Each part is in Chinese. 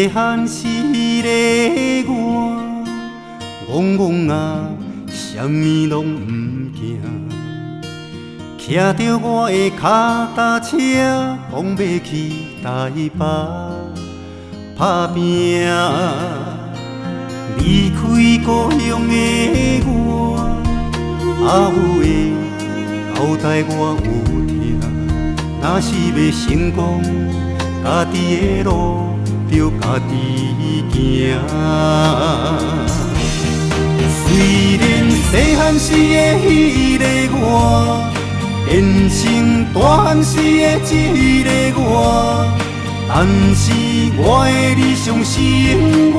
细汉时的我，戆戆啊，啥物拢毋惊，骑着我的脚踏车，讲要去台北打拼。离开故乡的我，阿母的交代我有听，若是要成功，家己的路着家己行。虽然细汉时的迄个我，变成大汉时的这个我，但是我的理想心愿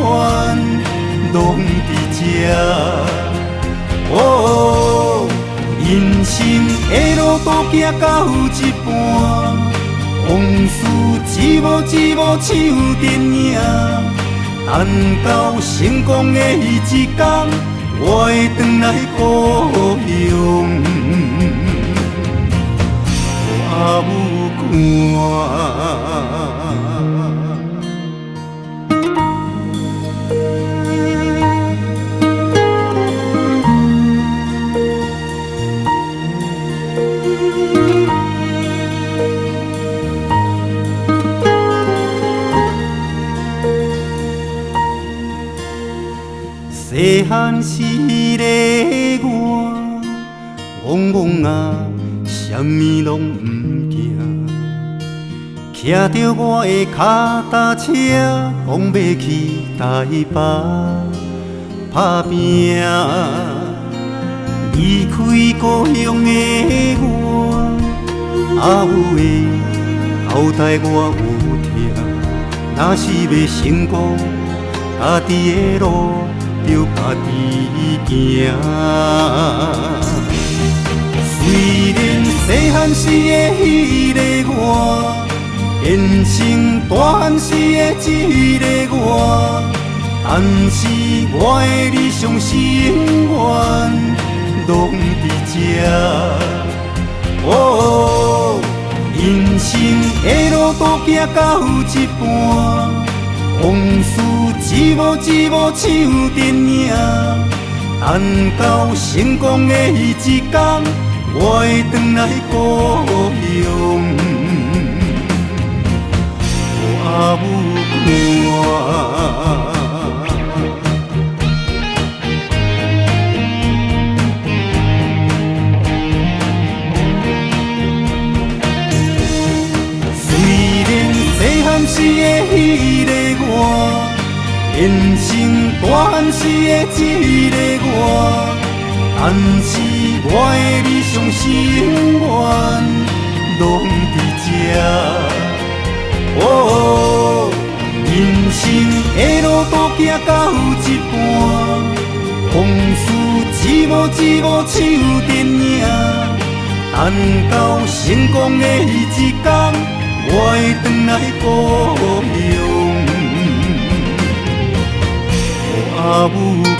拢伫这。哦，人生的路途行到一半，往事一幕一幕像电影，等到成功的迄一天，我会回来故乡，予阿母看。细汉时的我，戆戆啊，啥物拢毋惊，骑着我的脚踏车，讲要去台北打拼。离开故乡的我，阿母的交代我有听，若是要成功，家己的路着家己行。虽然细汉时的迄个我，变成大汉时的这个我，但是我的理想心愿拢伫这。哦，人生的路途行到一半，往事一幕一幕像电影，等到成功的迄一天，我会回来故乡，予阿母看。细汉时的迄个我，变成大汉时的这个我，但是我的理想心愿拢伫这。哦，人生的路途行到一半，往事一幕一幕像电影，等到成功的迄一天，我会回来故乡，予阿母看。